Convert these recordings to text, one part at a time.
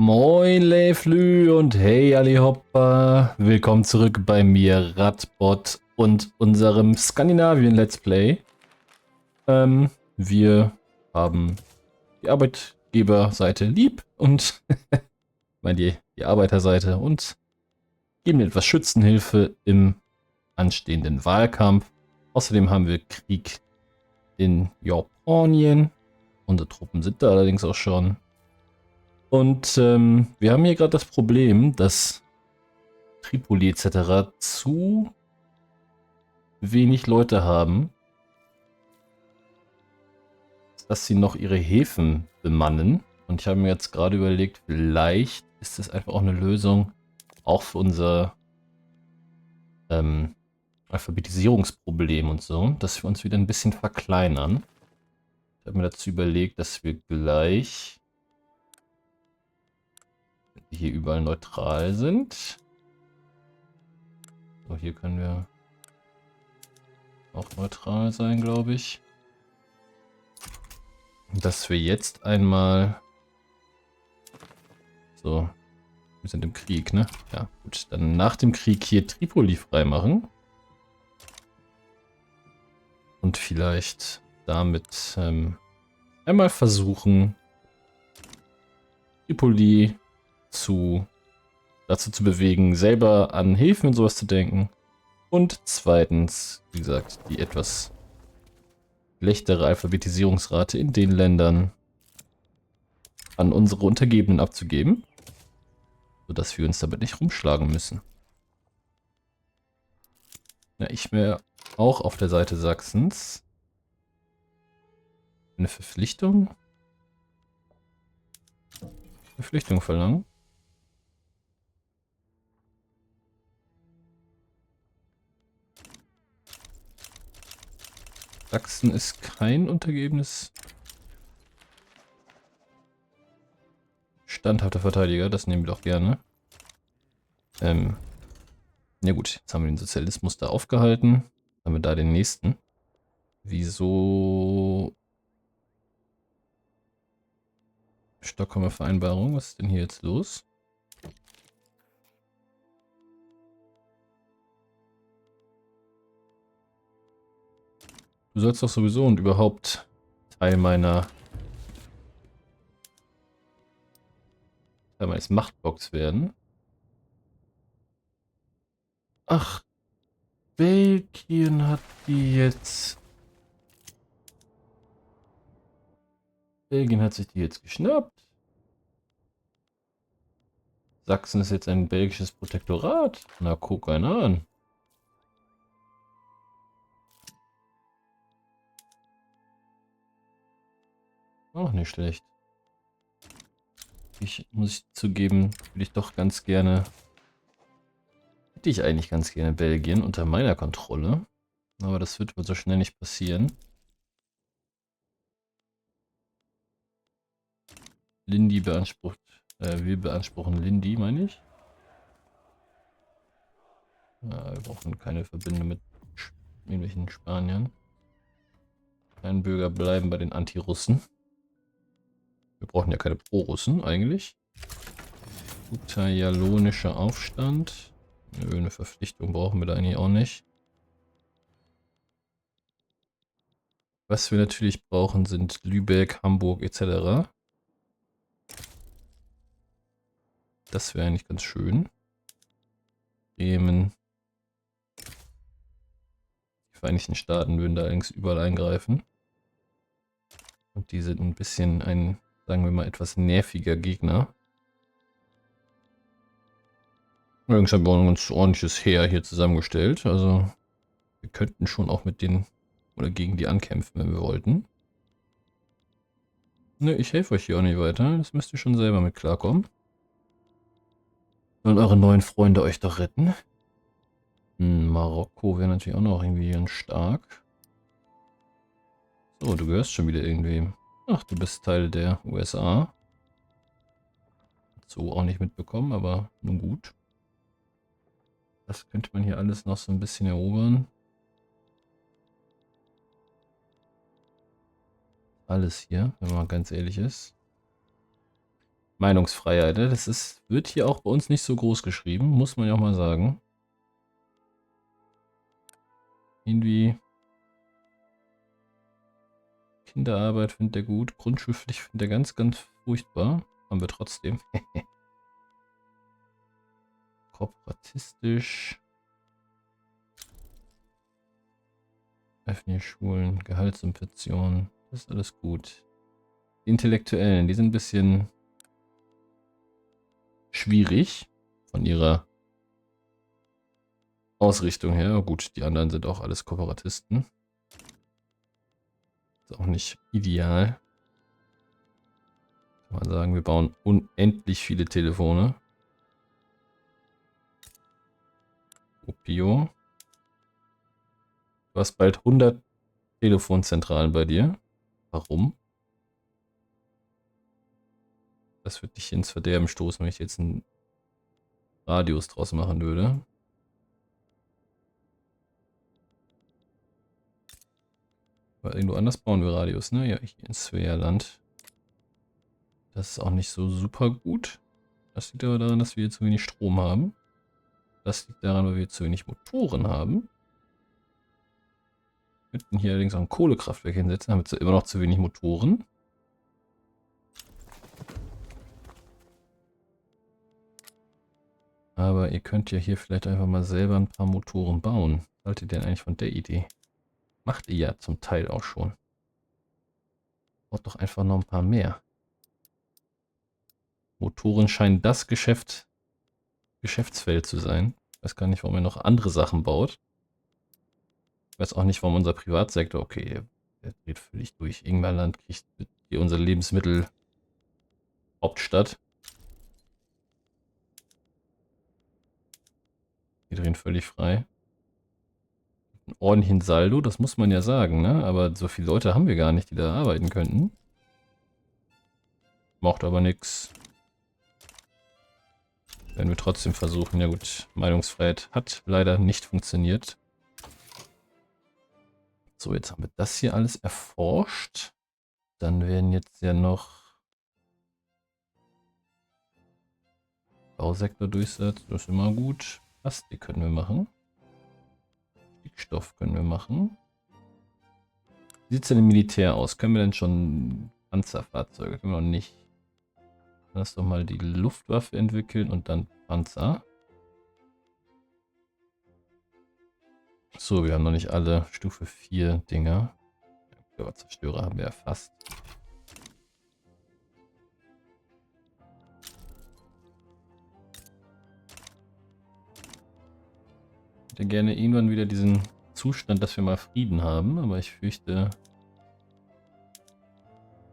Moin Leiflü und hey Ali Hoppa, willkommen zurück bei mir Radbot und unserem Skandinavien Let's Play. Wir haben die Arbeitgeberseite lieb und meine die Arbeiterseite und geben etwas Schützenhilfe im anstehenden Wahlkampf. Außerdem haben wir Krieg in Jordanien. Unsere Truppen sind da allerdings auch schon. Und wir haben hier gerade das Problem, dass Tripoli etc. zu wenig Leute haben, dass sie noch ihre Häfen bemannen. Und ich habe mir jetzt gerade überlegt, vielleicht ist das einfach auch eine Lösung, auch für unser Alphabetisierungsproblem und so, dass wir uns wieder ein bisschen verkleinern. Ich habe mir dazu überlegt, dass wir gleich, wenn wir hier überall neutral sind, so hier können wir auch neutral sein, glaube ich. Dass wir jetzt einmal... So, wir sind im Krieg, ne? Ja, gut. Dann nach dem Krieg hier Tripoli freimachen. Und vielleicht damit einmal versuchen, Tripoli dazu zu bewegen, selber an Häfen und sowas zu denken. Und zweitens, wie gesagt, die etwas schlechtere Alphabetisierungsrate in den Ländern an unsere Untergebenen abzugeben, sodass wir uns damit nicht rumschlagen müssen. Ja, ich wäre auch auf der Seite Sachsens. Eine Verpflichtung? Verpflichtung verlangen? Sachsen ist kein untergebenes standhafter Verteidiger, das nehmen wir doch gerne. Ja gut, jetzt haben wir den Sozialismus da aufgehalten. Haben wir da den nächsten. Wieso Stockholmer Vereinbarung? Was ist denn hier jetzt los? Du sollst doch sowieso und überhaupt Teil meines Machtblocks werden. Ach, Belgien hat die jetzt. Belgien hat sich die jetzt geschnappt. Sachsen ist jetzt ein belgisches Protektorat. Na, guck einer an. Auch nicht schlecht. Muss ich zugeben, will ich doch ganz gerne. Hätte ich eigentlich ganz gerne Belgien unter meiner Kontrolle. Aber das wird wohl so schnell nicht passieren. Lindy beansprucht. Wir beanspruchen Lindy, meine ich. Ja, wir brauchen keine Verbindung mit irgendwelchen Spaniern. Bürger bleiben bei den Anti-Russen. Wir brauchen ja keine Pro-Russen eigentlich. Guter jalonischer Aufstand. Nö, eine Verpflichtung brauchen wir da eigentlich auch nicht. Was wir natürlich brauchen, sind Lübeck, Hamburg etc. Das wäre eigentlich ganz schön. Bremen. Die Vereinigten Staaten würden da allerdings überall eingreifen. Und die sind ein bisschen ein, sagen wir mal, etwas nerviger Gegner. Allerdings haben wir auch ein ganz ordentliches Heer hier zusammengestellt. Also wir könnten schon auch mit denen oder gegen die ankämpfen, wenn wir wollten. Ne, ich helfe euch hier auch nicht weiter. Das müsst ihr schon selber mit klarkommen. Sollen eure neuen Freunde euch doch retten? Marokko wäre natürlich auch noch irgendwie ganz stark. So, du gehörst schon wieder irgendwem. Ach, du bist Teil der USA. So auch nicht mitbekommen, aber nun gut. Das könnte man hier alles noch so ein bisschen erobern. Alles hier, wenn man ganz ehrlich ist. Meinungsfreiheit, ne? Wird hier auch bei uns nicht so groß geschrieben, muss man ja auch mal sagen. Irgendwie Kinderarbeit findet er gut, Grundschulpflicht findet er ganz, ganz furchtbar. Haben wir trotzdem. Kooperatistisch. Öffentliche Schulen, Gehaltssubventionen, das ist alles gut. Die Intellektuellen, die sind ein bisschen schwierig von ihrer Ausrichtung her. Gut, die anderen sind auch alles Kooperatisten. Ist auch nicht ideal. Kann man sagen, wir bauen unendlich viele Telefone. Opio. Du hast bald 100 Telefonzentralen bei dir. Warum? Das würde dich ins Verderben stoßen, wenn ich jetzt einen Radius draus machen würde. Weil irgendwo anders bauen wir Radius, ne? Ja, hier in Svealand. Das ist auch nicht so super gut. Das liegt aber daran, dass wir zu wenig Strom haben. Das liegt daran, weil wir zu wenig Motoren haben. Wir könnten hier allerdings auch ein Kohlekraftwerk hinsetzen, haben wir immer noch zu wenig Motoren. Aber ihr könnt ja hier vielleicht einfach mal selber ein paar Motoren bauen. Was haltet ihr denn eigentlich von der Idee? Macht ihr ja zum Teil auch schon. Baut doch einfach noch ein paar mehr. Motoren scheinen das Geschäftsfeld zu sein. Ich weiß gar nicht, warum er noch andere Sachen baut. Ich weiß auch nicht, warum unser Privatsektor, okay, der dreht völlig durch. Ingwerland kriegt hier unsere Lebensmittelhauptstadt. Die drehen völlig frei. Einen ordentlichen Saldo, das muss man ja sagen, ne? Aber so viele Leute haben wir gar nicht, die da arbeiten könnten. Macht aber nichts. Werden wir trotzdem versuchen. Ja gut, Meinungsfreiheit hat leider nicht funktioniert. So, jetzt haben wir das hier alles erforscht. Dann werden jetzt ja noch Bausektor durchsetzen. Das ist immer gut. Plastik können wir machen. Stickstoff können wir machen. Wie sieht es denn im Militär aus? Können wir denn schon Panzerfahrzeuge? Können wir noch nicht. Lass doch mal die Luftwaffe entwickeln und dann Panzer. So, wir haben noch nicht alle Stufe 4 Dinger. Zerstörer haben wir erfasst. Ich hätte gerne irgendwann wieder diesen Zustand, dass wir mal Frieden haben, aber ich fürchte,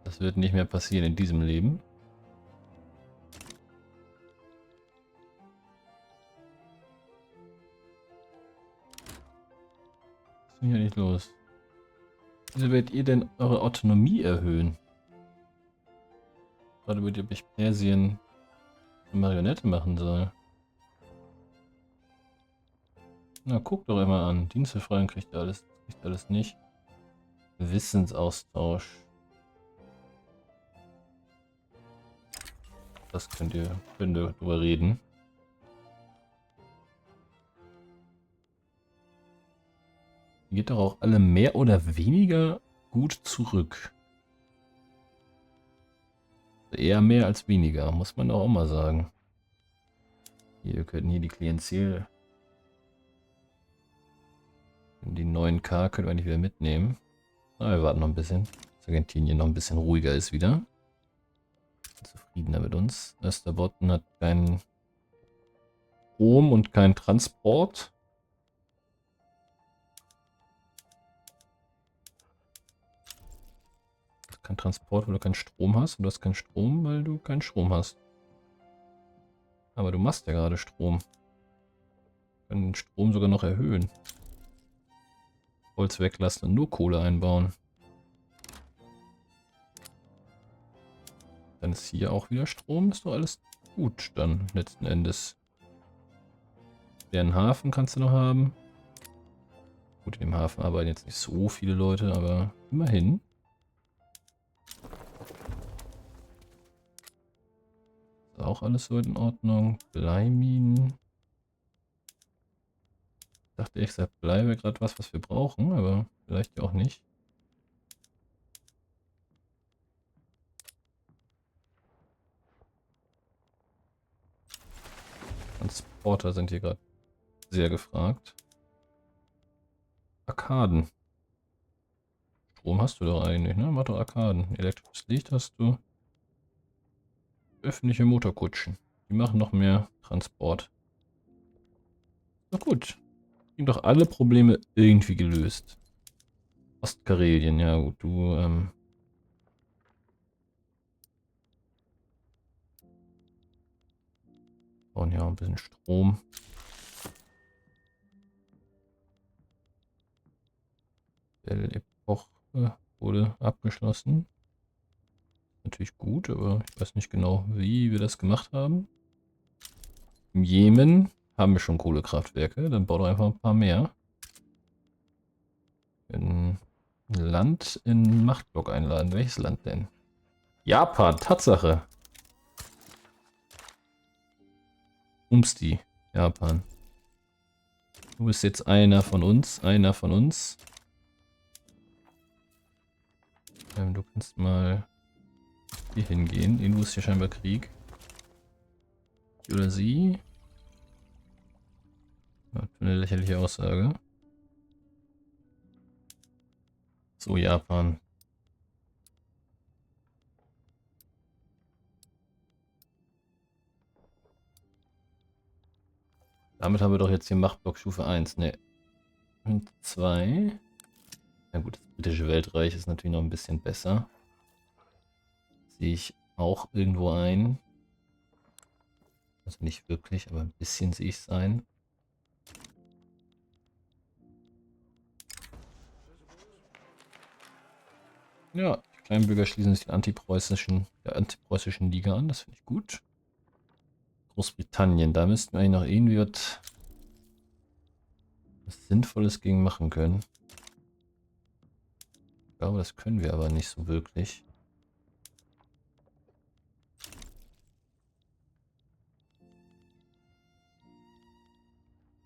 das wird nicht mehr passieren in diesem Leben. Was ist denn hier nicht los? Wieso werdet ihr denn eure Autonomie erhöhen? Gerade über die, ob ich Persien eine Marionette machen soll. Na, guck doch immer an. Dienstbefreiung kriegt alles nicht. Wissensaustausch. Das können wir drüber reden. Geht doch auch alle mehr oder weniger gut zurück. Eher mehr als weniger, muss man auch mal sagen. Hier, wir könnten hier die Klientel. Die 9K können wir nicht wieder mitnehmen. Na, wir warten noch ein bisschen, dass Argentinien noch ein bisschen ruhiger ist wieder. Zufriedener mit uns. Österbotten hat keinen Strom und keinen Transport. Kein Transport, weil du keinen Strom hast. Und du hast keinen Strom, weil du keinen Strom hast. Aber du machst ja gerade Strom. Wir können den Strom sogar noch erhöhen. Holz weglassen und nur Kohle einbauen. Dann ist hier auch wieder Strom. Ist doch alles gut dann letzten Endes. Den Hafen kannst du noch haben. Gut, in dem Hafen arbeiten jetzt nicht so viele Leute, aber immerhin. auch alles so in Ordnung. Bleiminen. Ich dachte ehrlich gesagt, Blei wäre gerade was wir brauchen, aber vielleicht ja auch nicht. Transporter sind hier gerade sehr gefragt. Arkaden. Strom hast du doch eigentlich, ne? Mach doch Arkaden. Elektrisches Licht hast du. Öffentliche Motorkutschen. Die machen noch mehr Transport. Na gut. Sind doch alle Probleme irgendwie gelöst. Ostkarelien, ja gut, du, brauchen ja auch ein bisschen Strom. Belle Epoche wurde abgeschlossen. Natürlich gut, aber ich weiß nicht genau, wie wir das gemacht haben. Im Jemen haben wir schon Kohlekraftwerke, dann bau doch einfach ein paar mehr. Ein Land in Machtblock einladen. Welches Land denn? Japan, Tatsache. Umsti, Japan. Du bist jetzt einer von uns, du kannst mal hier hingehen. Irgendwo ist hier scheinbar Krieg. Oder sie. Was für eine lächerliche Aussage. So, Japan. Damit haben wir doch jetzt hier Machtblock Stufe 1, ne? Und 2. Na gut, das britische Weltreich ist natürlich noch ein bisschen besser. Sehe ich auch irgendwo ein. Also nicht wirklich, aber ein bisschen sehe ich es ein. Ja, die Kleinbürger schließen sich der antipreußischen Liga an, das finde ich gut. Großbritannien, da müssten wir eigentlich noch irgendwie was Sinnvolles gegen machen können. Ich glaube, das können wir aber nicht so wirklich.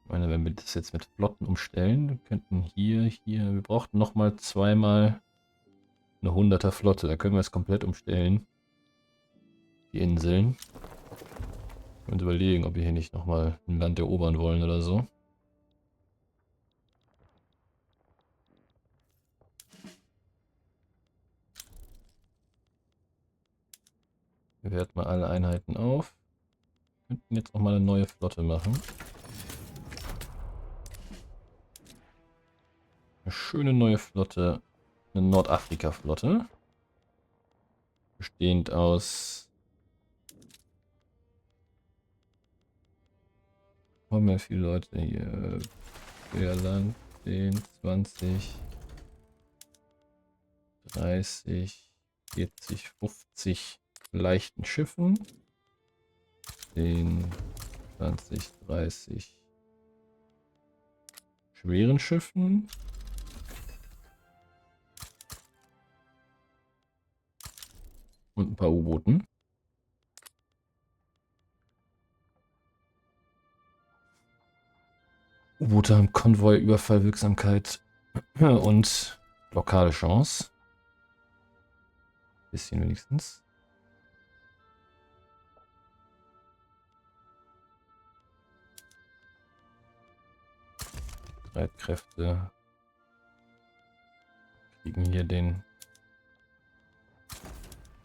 Ich meine, wenn wir das jetzt mit Flotten umstellen, könnten hier, wir brauchten nochmal zweimal eine 100er Flotte. Da können wir es komplett umstellen. Die Inseln. Wir uns überlegen, ob wir hier nicht nochmal ein Land erobern wollen oder so. Wir werten mal alle Einheiten auf. Wir könnten jetzt auch mal eine neue Flotte machen. Eine schöne neue Flotte. Eine Nordafrika-Flotte. Bestehend aus... Haben wir viele Leute hier. Querland, 10, 20, 30, 40, 50 leichten Schiffen. 10, 20, 30 schweren Schiffen. Und ein paar U-Booten. U-Boote haben Konvoi, Überfallwirksamkeit und Blockadechance. Bisschen wenigstens. Streitkräfte kriegen hier den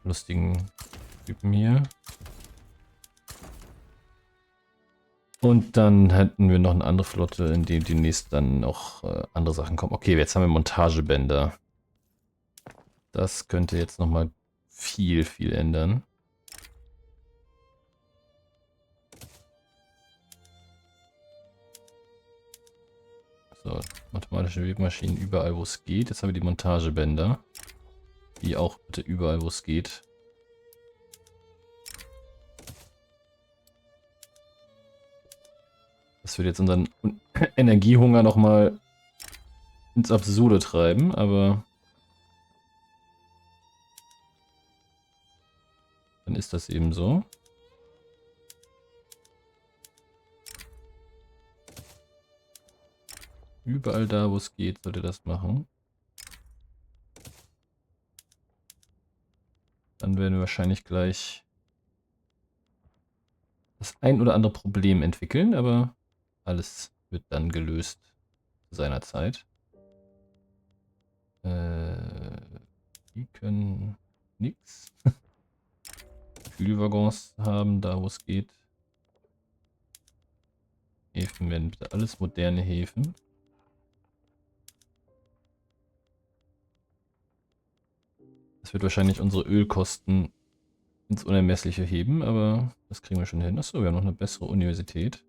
lustigen Typen hier. Und dann hätten wir noch eine andere Flotte, in die demnächst dann noch andere Sachen kommen. Okay, jetzt haben wir Montagebänder. Das könnte jetzt nochmal viel ändern. So, automatische Webmaschinen überall, wo es geht. Jetzt haben wir die Montagebänder. Die auch bitte überall, wo es geht. Das wird jetzt unseren Energiehunger nochmal ins Absurde treiben, aber dann ist das eben so. Überall da, wo es geht, sollte das machen. Dann werden wir wahrscheinlich gleich das ein oder andere Problem entwickeln, aber alles wird dann gelöst zu seiner Zeit. Die können nichts. Kühlwaggons haben, da wo es geht. Häfen werden bitte alles moderne Häfen. Das wird wahrscheinlich unsere Ölkosten ins Unermessliche heben, aber das kriegen wir schon hin. Achso, wir haben noch eine bessere Universität.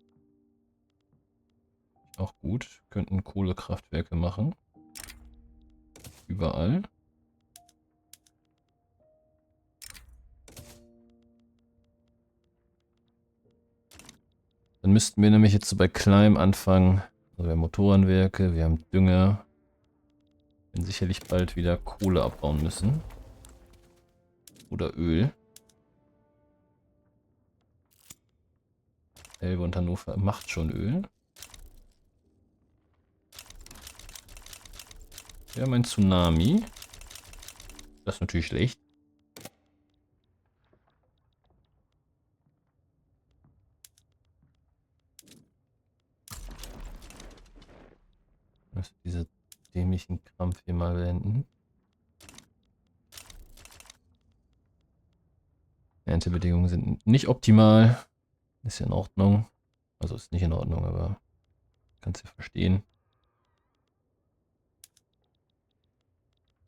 Auch gut. Könnten Kohlekraftwerke machen. Überall. Dann müssten wir nämlich jetzt so bei kleinem anfangen. Also wir haben Motorenwerke, wir haben Dünger. Wir werden sicherlich bald wieder Kohle abbauen müssen. Oder Öl. Elbe und Hannover macht schon Öl. Wir haben ein Tsunami. Das ist natürlich schlecht. Also diese dämlichen Krampf hier mal beenden. Erntebedingungen sind nicht optimal. Ist ja in Ordnung. Also ist nicht in Ordnung, aber kannst du verstehen.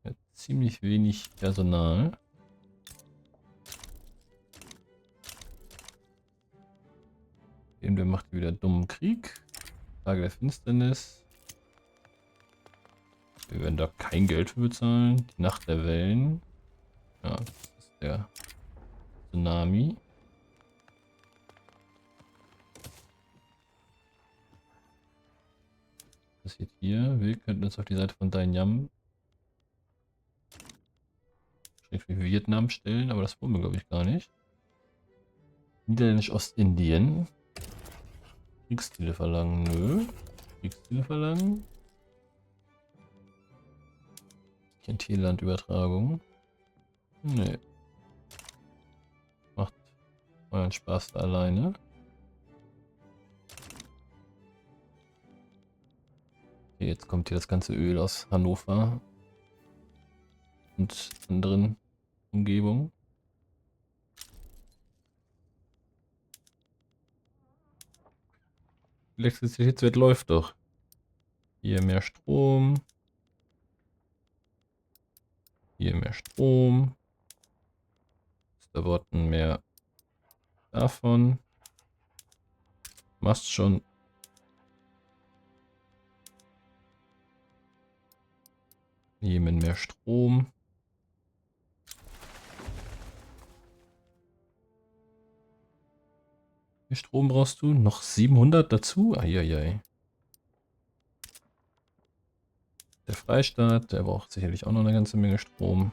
Ja, ziemlich wenig Personal. Irgendwer macht wieder dummen Krieg. Tage der Finsternis. Wir werden da kein Geld für bezahlen. Die Nacht der Wellen. Ja, das ist der Tsunami. Was passiert hier? Wir könnten uns auf die Seite von Danyam für Vietnam stellen, aber das wollen wir glaube ich gar nicht. Niederländisch Ostindien. Kriegsziele verlangen, nö. Kriegsziele verlangen. Klientellandübertragung. Nee. Macht euren Spaß da alleine. Okay, jetzt kommt hier das ganze Öl aus Hannover und anderen Umgebungen. Elektrizitätswert läuft doch. Hier mehr Strom. Hier mehr Strom. Da wurden mehr davon. Machst schon. Jemen mehr Strom. Wie viel Strom brauchst du? Noch 700 dazu? Eieiei. Der Freistaat, der braucht sicherlich auch noch eine ganze Menge Strom.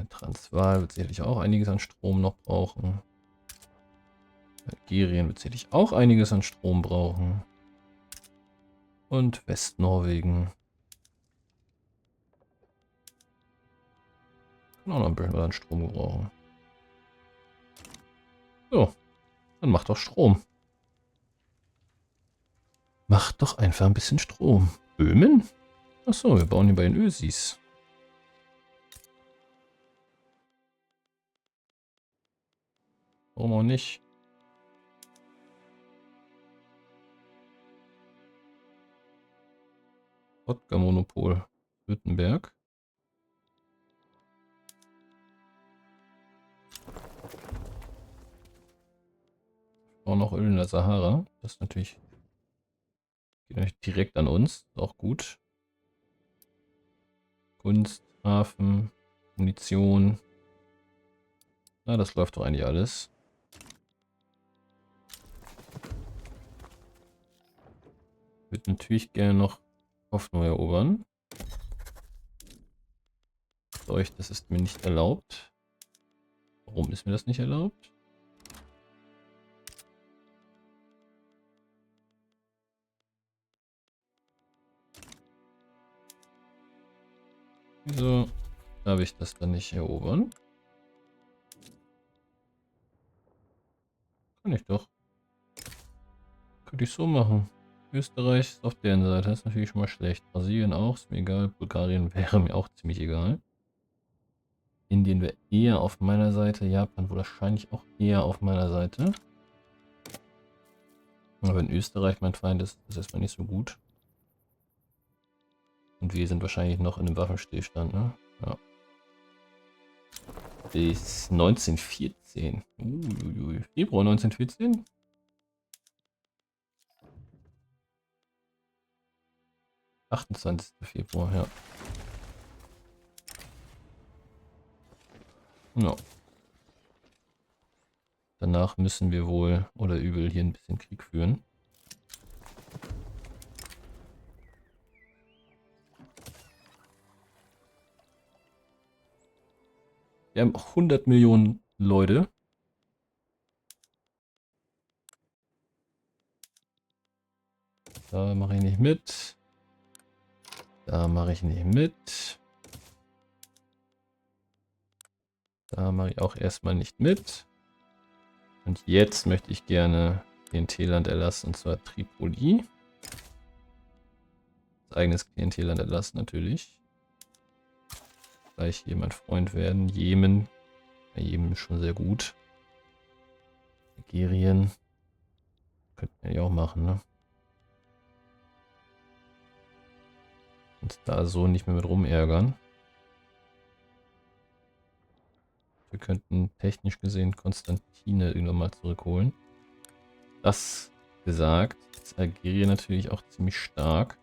Transvaal wird sicherlich auch einiges an Strom noch brauchen. Algerien wird sicherlich auch einiges an Strom brauchen. Und Westnorwegen. Kann auch noch ein bisschen was an Strom gebrauchen. So, dann macht doch Strom. Macht doch einfach ein bisschen Strom. Böhmen? Achso, wir bauen hier bei den Ösis. Warum auch nicht? Wodka-Monopol. Württemberg. Auch noch Öl in der Sahara. Das ist natürlich, geht natürlich direkt an uns. Ist auch gut. Kunst, Hafen, Munition. Na, das läuft doch eigentlich alles. Ich würde natürlich gerne noch Hoffnung erobern. Euch, das ist mir nicht erlaubt. Warum ist mir das nicht erlaubt? Wieso darf ich das dann nicht erobern? Kann ich doch. Könnte ich so machen. Österreich ist auf deren Seite, das ist natürlich schon mal schlecht. Brasilien auch, ist mir egal. Bulgarien wäre mir auch ziemlich egal. Indien wäre eher auf meiner Seite. Japan wohl wahrscheinlich auch eher auf meiner Seite. Aber wenn Österreich mein Feind ist, ist das erstmal nicht so gut. Und wir sind wahrscheinlich noch in einem Waffenstillstand, ne? Ja. Bis 1914. Februar 1914? Februar, ja. Ja. Danach müssen wir wohl oder übel hier ein bisschen Krieg führen. Wir haben 100 Millionen Leute. Da mache ich nicht mit. Da mache ich nicht mit. Da mache ich auch erstmal nicht mit. Und jetzt möchte ich gerne Klientelland erlassen, und zwar Tripoli. Das eigenes Klientelland erlassen natürlich. Gleich hier mein Freund werden. Jemen. Ja, Jemen ist schon sehr gut. Algerien. Könnten wir ja auch machen, ne? Und da so nicht mehr mit rumärgern. Wir könnten technisch gesehen Konstantine irgendwann mal zurückholen. Das gesagt, ist Algerien natürlich auch ziemlich stark.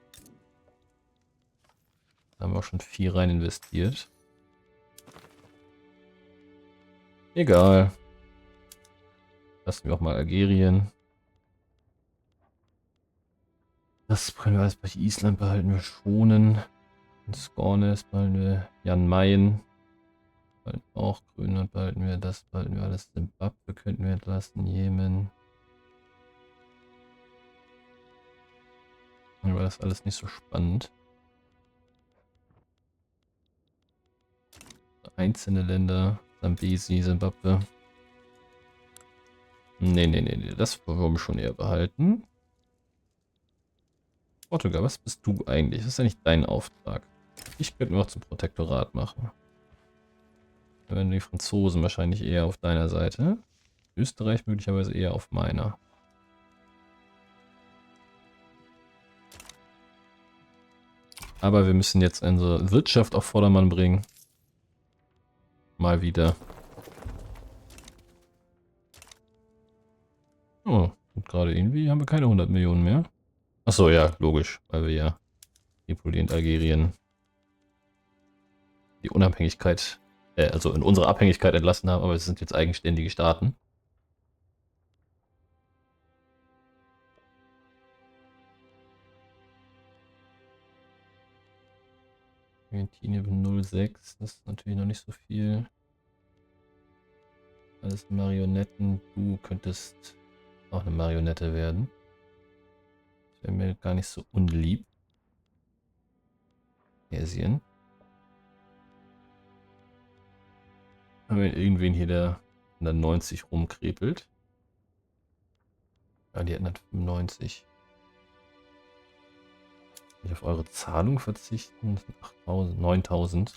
Da haben wir auch schon viel rein investiert. Egal. Lassen wir auch mal Algerien. Das können wir alles bei Island behalten. Wir schonen. Und Skornes behalten wir. Jan Mayen. Behalten auch. Grönland behalten wir. Das behalten wir alles. Zimbabwe könnten wir entlassen. Jemen. Aber das ist alles nicht so spannend. Einzelne Länder. Zambesi, Zimbabwe. Nee. Das wollen wir schon eher behalten. Portugal, was bist du eigentlich? Das ist ja nicht dein Auftrag. Ich könnte mir auch zum Protektorat machen. Dann wären die Franzosen wahrscheinlich eher auf deiner Seite. Österreich möglicherweise eher auf meiner. Aber wir müssen jetzt unsere Wirtschaft auf Vordermann bringen. Mal wieder. Oh, und gerade irgendwie haben wir keine 100 Millionen mehr. Achso, ja, logisch. Weil wir ja Tripoli und Algerien die Unabhängigkeit, also in unsere Abhängigkeit entlassen haben, aber es sind jetzt eigenständige Staaten. Argentinien 0,6, das ist natürlich noch nicht so viel. Alles Marionetten. Du könntest auch eine Marionette werden. Das wäre mir gar nicht so unlieb. Persien. Haben wir irgendwen hier, der 90 rumkrepelt? Ja, die hätten dann 95. Nicht auf eure Zahlung verzichten? Das sind 8000, 9000.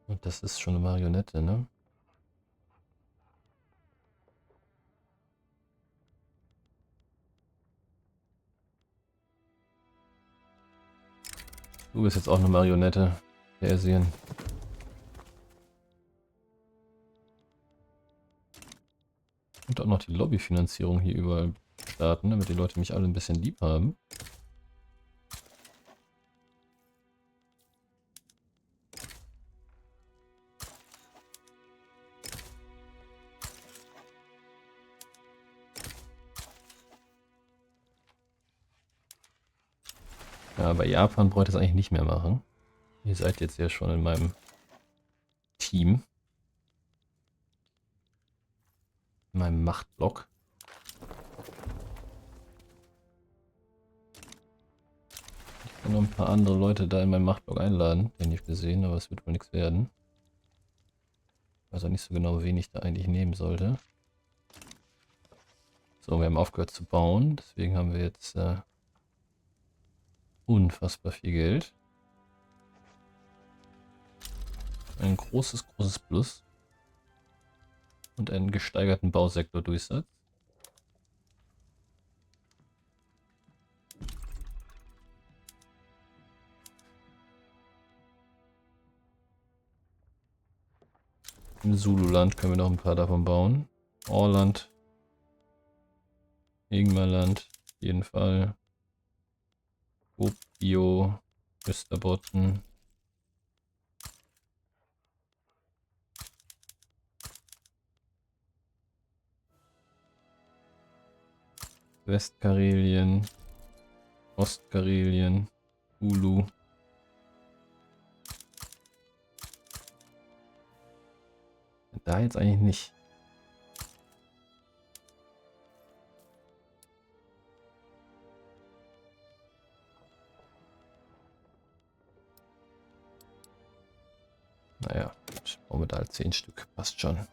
Und das ist schon eine Marionette, ne? Du bist jetzt auch eine Marionette. Persien. Und auch noch die Lobbyfinanzierung hier überall starten, damit die Leute mich alle ein bisschen lieb haben. Ja, bei Japan bräuchte ich das eigentlich nicht mehr machen. Ihr seid jetzt ja schon in meinem Team. In meinem Machtblock. kann noch ein paar andere Leute da in meinen Machtblock einladen, den ich gesehen, aber es wird wohl nichts werden. Ich weiß auch nicht so genau, wen ich da eigentlich nehmen sollte. So, wir haben aufgehört zu bauen, deswegen haben wir jetzt unfassbar viel Geld. Ein großes Plus. Und einen gesteigerten Bausektor-Durchsatz. Im Zululand können wir noch ein paar davon bauen. Orland. Ingmerland. Auf jeden Fall. Bio. Österbotten. Westkarelien. Ostkarelien. Ulu. Da jetzt eigentlich nicht. Naja, bauen wir da halt 10 Stück. Passt schon.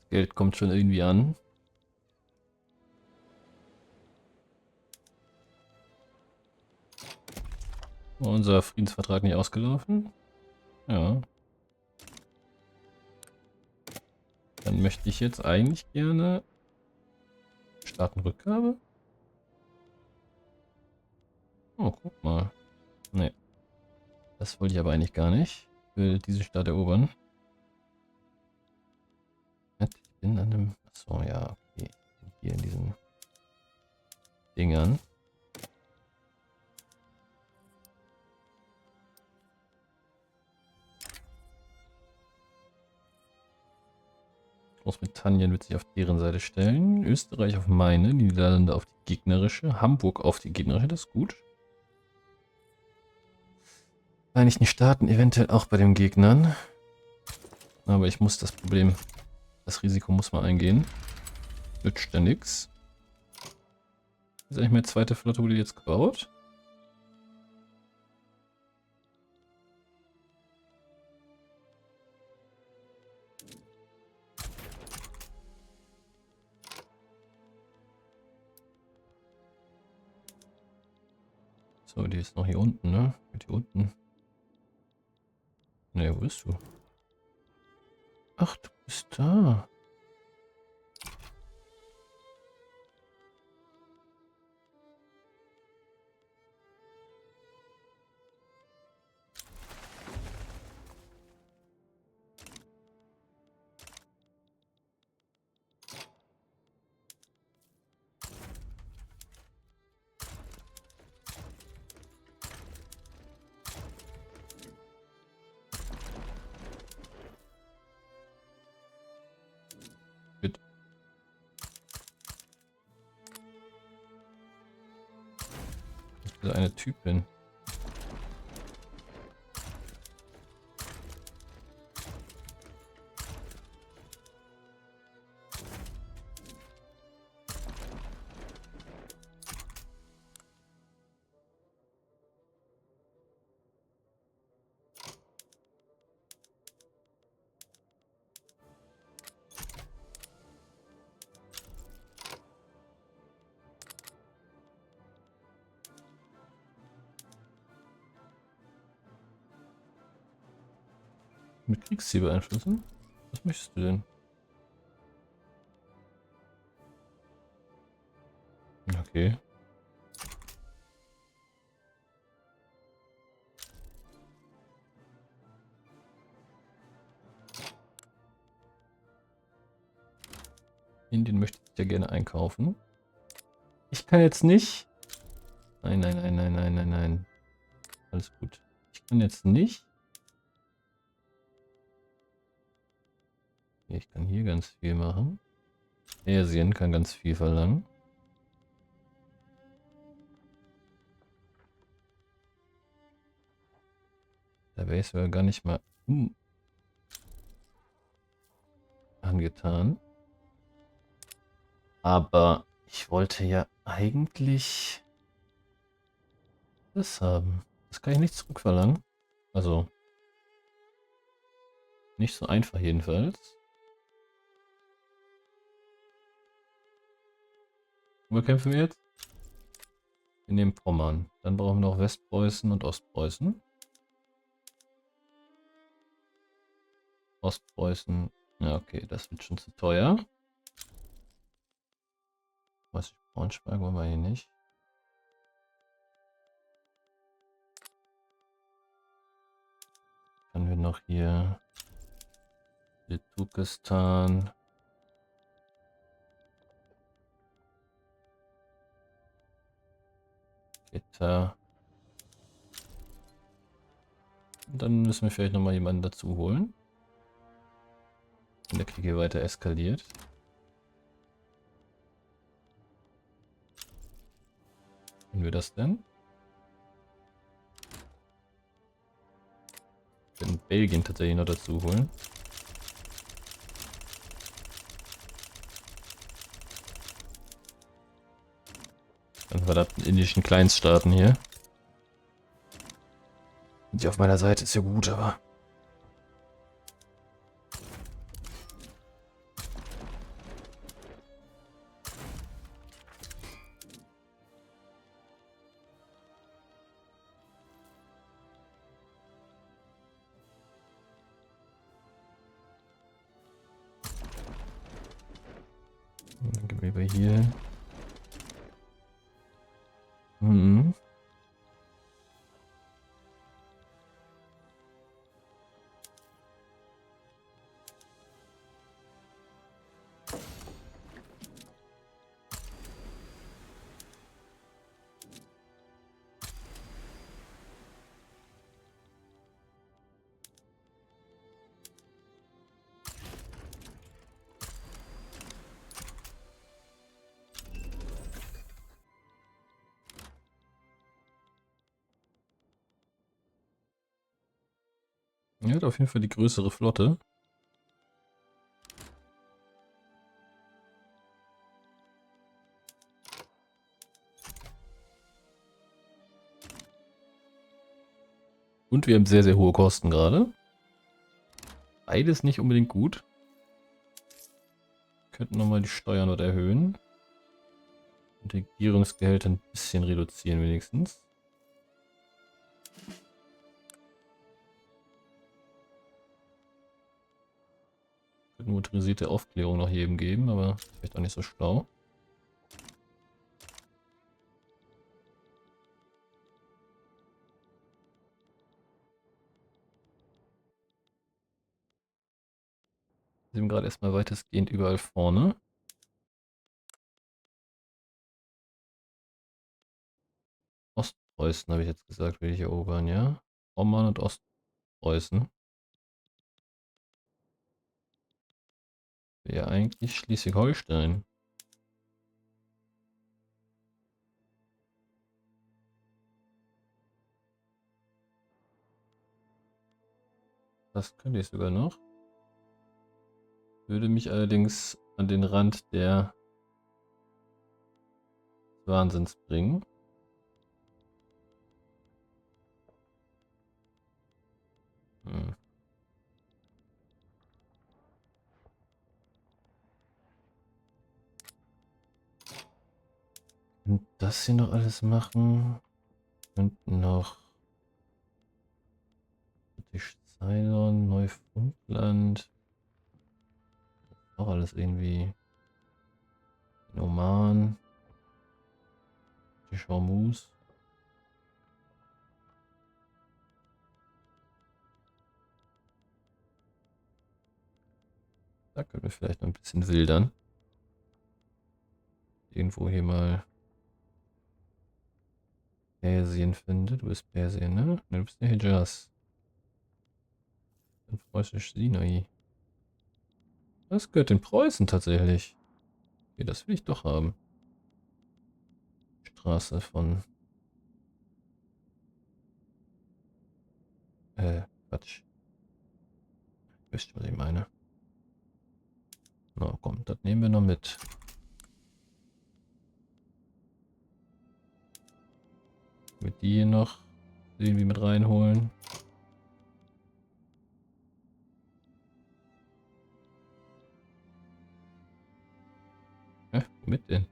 Geld kommt schon irgendwie an. War unser Friedensvertrag nicht ausgelaufen? Ja. Dann möchte ich jetzt eigentlich gerne Staatenrückgabe. Oh, guck mal. Nee. Das wollte ich aber eigentlich gar nicht. Ich will diese Stadt erobern. Ich bin an einem... Achso, ja, okay. Ich bin hier in diesen Dingern. Großbritannien wird sich auf deren Seite stellen. Österreich auf meine. Niederlande auf die gegnerische. Hamburg auf die gegnerische. Das ist gut. Vereinigten Staaten eventuell auch bei den Gegnern. Aber ich muss das Problem... Das Risiko muss man eingehen. Nützt ja nix. Ist eigentlich meine zweite Flotte wurde jetzt gebaut? So, die ist noch hier unten, ne? Mit hier unten. Ne, wo bist du? Ach, du bist da. Mit dieser eine Typin. Mit Kriegsziel beeinflussen? Was möchtest du denn? Okay. Indien möchte ich ja gerne einkaufen. Ich kann jetzt nicht. Nein, nein, nein, nein, nein, nein, nein. Alles gut. Ich kann jetzt nicht. Ich kann hier ganz viel machen. Persien kann ganz viel verlangen. Da wäre ich sogar gar nicht mal angetan. Aber ich wollte ja eigentlich das haben. Das kann ich nicht zurückverlangen. Also, nicht so einfach jedenfalls. Wo kämpfen wir jetzt? Wir nehmen Pommern. Dann brauchen wir noch Westpreußen und Ostpreußen. Ostpreußen. Ja, okay, das wird schon zu teuer. Was ich Braunschweig wollen wir hier nicht. Dann wir noch hier Turkestan. Gitter. Und dann müssen wir vielleicht nochmal jemanden dazu holen. Wenn der Krieg hier weiter eskaliert. Können wir das denn? Wir können Belgien tatsächlich noch dazu holen. Dann verdammten indischen Kleinststaaten hier. Sind die auf meiner Seite, ist ja gut, aber... Dann gehen wir über hier hin. Mhm. Er hat auf jeden Fall die größere Flotte. Und wir haben sehr, sehr hohe Kosten gerade. Beides nicht unbedingt gut. Wir könnten nochmal die Steuern dort erhöhen. Und die Regierungsgehälter ein bisschen reduzieren wenigstens. Könnten motorisierte Aufklärung noch jedem geben, aber vielleicht auch nicht so schlau. Wir sind gerade erstmal weitestgehend überall vorne. Ostpreußen habe ich jetzt gesagt, will ich erobern, ja. Pommern und Ostpreußen. Wäre eigentlich Schleswig-Holstein. Das könnte ich sogar noch. Würde mich allerdings an den Rand der Wahnsinns bringen. Hm. Und das hier noch alles machen. Könnten noch Britisch Ceylon, Neufundland. Auch alles irgendwie. In Oman. Die Hormuz. Da können wir vielleicht noch ein bisschen wildern. Irgendwo hier mal Persien finde. Du bist Persien, ne? Ne, du bist der Hijaz. Dann preußisch Sinai. Das gehört den Preußen tatsächlich. Okay, das will ich doch haben. Straße von... Quatsch. Wisst ihr, was ich meine? Na komm, das nehmen wir noch mit. Mit die hier noch irgendwie mit reinholen. Womit denn?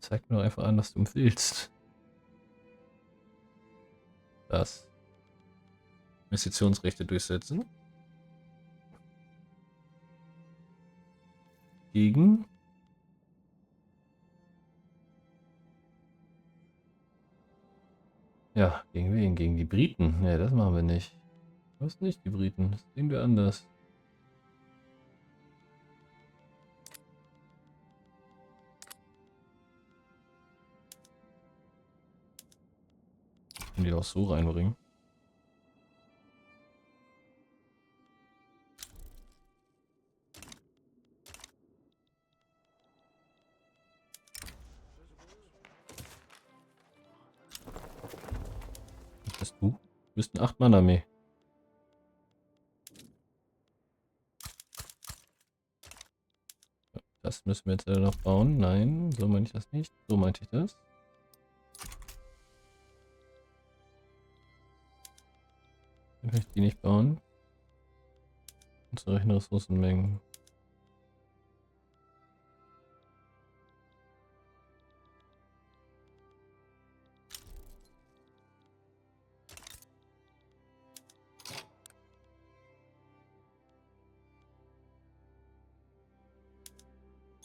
Zeig mir doch einfach an, was du willst. Das. Investitionsrechte durchsetzen. Gegen. Ja, gegen wen? Gegen die Briten. Ne, das machen wir nicht. Was nicht die Briten? Das sehen wir anders. Können die auch so reinbringen. Was bist du? Du bist eine 8-Mann-Armee. Das müssen wir jetzt noch bauen. Nein, so meine ich das nicht. So meinte ich das. Dann kann ich die nicht bauen. Unzureichende Ressourcenmengen.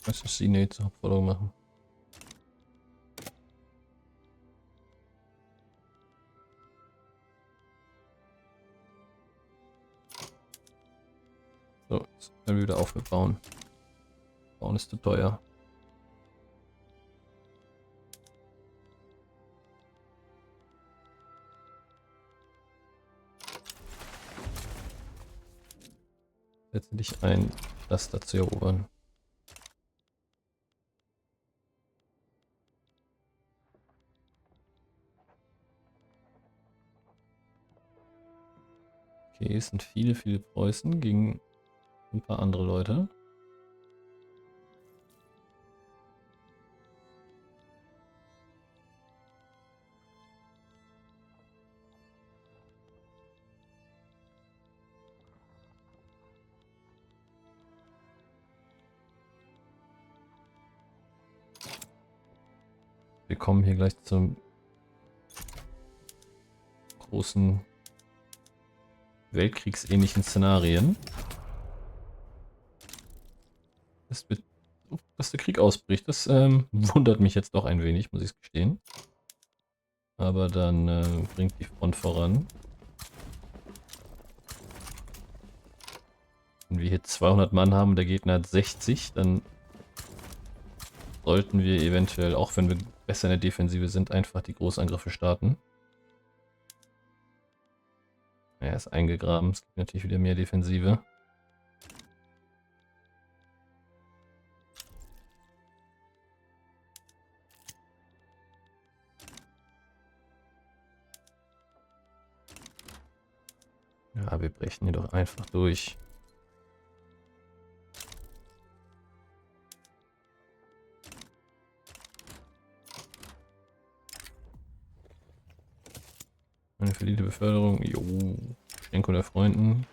Was ist die zur Hauptforderung machen? So, jetzt können wir wieder aufbauen. Bauen ist zu teuer. Setze dich ein, das dazu erobern. Okay, es sind viele, viele Preußen gegen ein paar andere Leute. Wir kommen hier gleich zum großen weltkriegsähnlichen Szenarien. Dass der Krieg ausbricht, das wundert mich jetzt doch ein wenig, muss ich gestehen. Aber dann bringt die Front voran. Wenn wir hier 200 Mann haben und der Gegner hat 60, dann sollten wir eventuell, auch wenn wir besser in der Defensive sind, einfach die Großangriffe starten. Er ist eingegraben, es gibt natürlich wieder mehr Defensive. Ja, wir brechen hier doch einfach durch. Eine verdiente Beförderung. Jo. Schenkung der Freunden.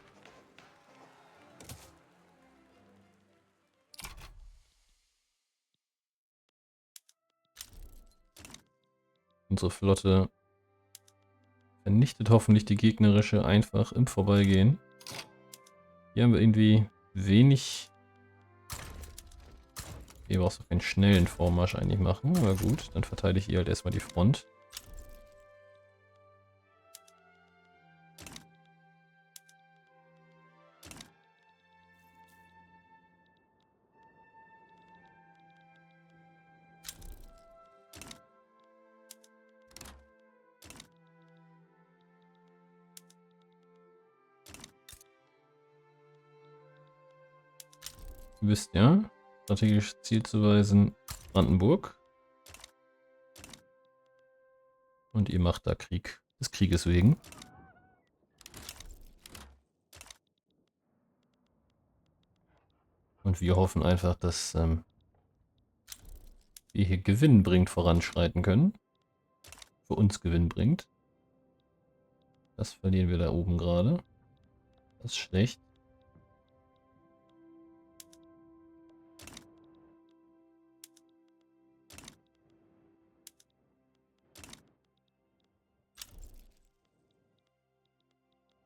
Unsere Flotte vernichtet hoffentlich die gegnerische einfach im Vorbeigehen. Hier haben wir irgendwie wenig. Hier brauchst du keinen schnellen Vormarsch eigentlich machen. Aber gut, dann verteile ich hier halt erstmal die Front. Ihr wisst ja, strategisch Ziel zu weisen Brandenburg. Und ihr macht da Krieg des Krieges wegen. Und wir hoffen einfach, dass wir hier gewinnbringend voranschreiten können. Für uns Gewinn bringt. Das verlieren wir da oben gerade. Das ist schlecht.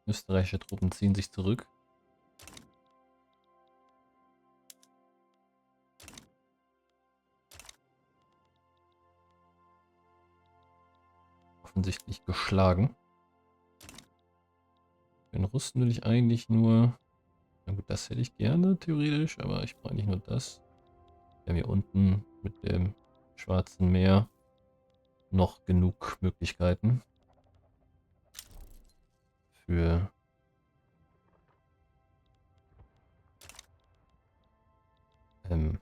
Österreichische Truppen ziehen sich zurück. Offensichtlich geschlagen. Den Russen will ich eigentlich nur... Na gut, das hätte ich gerne, theoretisch, aber ich brauche nicht nur das. Wir haben hier unten mit dem Schwarzen Meer noch genug Möglichkeiten für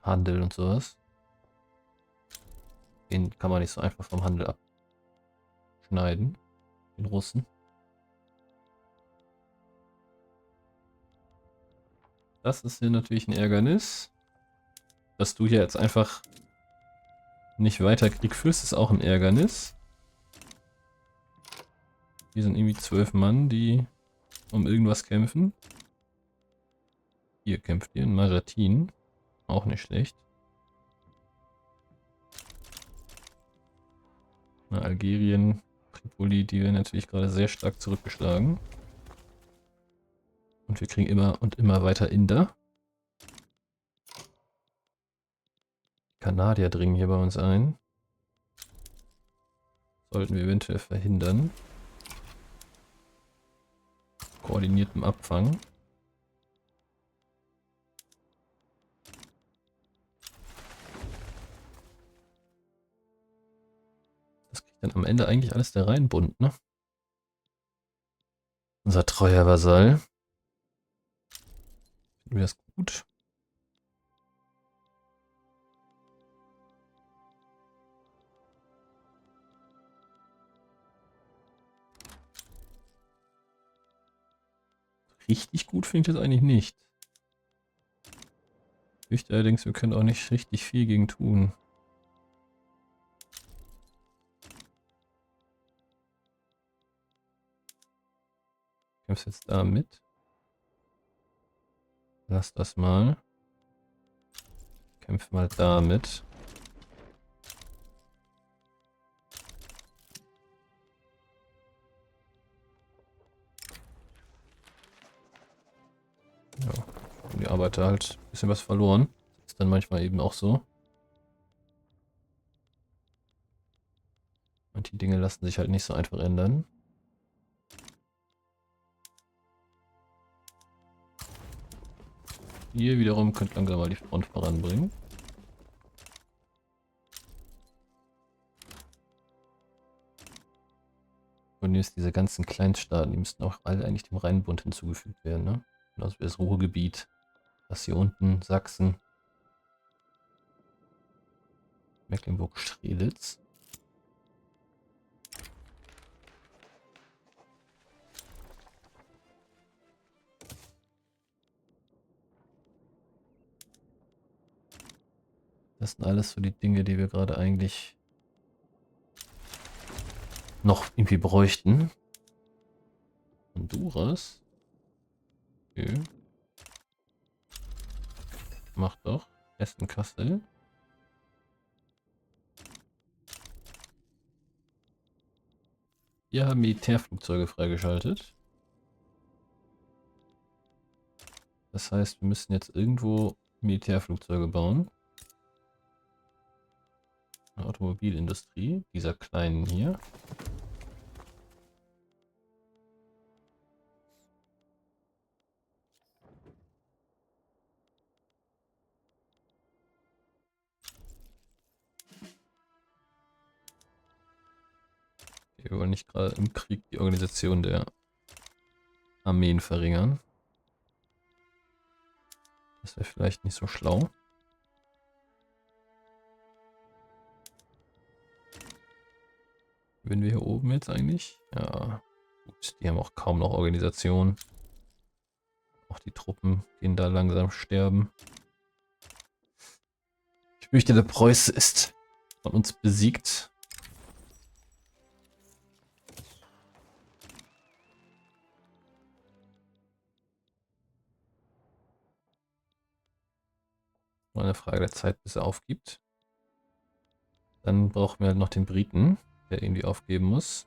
Handel und sowas. Den kann man nicht so einfach vom Handel abschneiden, den Russen. Das ist hier natürlich ein Ärgernis. Dass du hier jetzt einfach nicht weiter Krieg führst, ist auch ein Ärgernis. Hier sind irgendwie 12 Mann, die um irgendwas kämpfen. Hier kämpft ihr in Maratin. Auch nicht schlecht. Na, Algerien, Tripoli, die werden natürlich gerade sehr stark zurückgeschlagen. Und wir kriegen immer und immer weiter Inder. Kanadier dringen hier bei uns ein. Sollten wir eventuell verhindern. Koordiniertem Abfang. Das kriegt dann am Ende eigentlich alles der Rheinbund, ne? Unser treuer Vasall. Finden wir das gut? Richtig gut finde ich das eigentlich nicht. Ich fürchte allerdings, wir können auch nicht richtig viel gegen tun. Kämpfst jetzt da mit? Lass das mal. Kämpf mal damit. Ja, die Arbeiter halt ein bisschen was verloren. Ist dann manchmal eben auch so. Und die Dinge lassen sich halt nicht so einfach ändern. Ihr wiederum könnt langsam mal die Front voranbringen. Und jetzt diese ganzen Kleinststaaten, die müssten auch alle eigentlich dem Rheinbund hinzugefügt werden, ne? Genauso wie das Ruhrgebiet. Das hier unten, Sachsen. Mecklenburg-Strelitz. Das sind alles so die Dinge, die wir gerade eigentlich noch irgendwie bräuchten. Honduras. Okay. Mach doch. Essen-Kassel. Wir haben Militärflugzeuge freigeschaltet. Das heißt, wir müssen jetzt irgendwo Militärflugzeuge bauen. Eine Automobilindustrie, dieser kleinen hier. Wir wollen nicht gerade im Krieg die Organisation der Armeen verringern. Das wäre vielleicht nicht so schlau. Wenn wir hier oben jetzt eigentlich? Ja, gut, die haben auch kaum noch Organisation. Auch die Truppen gehen da langsam sterben. Ich fürchte, der Preuße ist von uns besiegt. Nur eine Frage der Zeit, bis er aufgibt. Dann brauchen wir halt noch den Briten, der irgendwie aufgeben muss.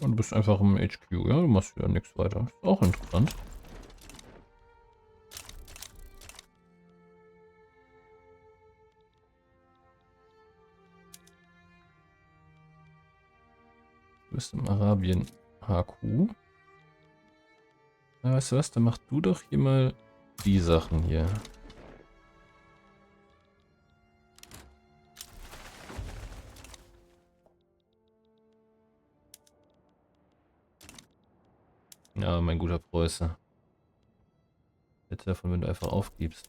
Und du bist einfach im HQ, ja? Du machst wieder nichts weiter. Ist auch interessant. Du bist im Arabien HQ. Na, weißt du was? Dann mach du doch hier mal die Sachen hier. Ja, mein guter Preuße. Bitte davon, wenn du einfach aufgibst.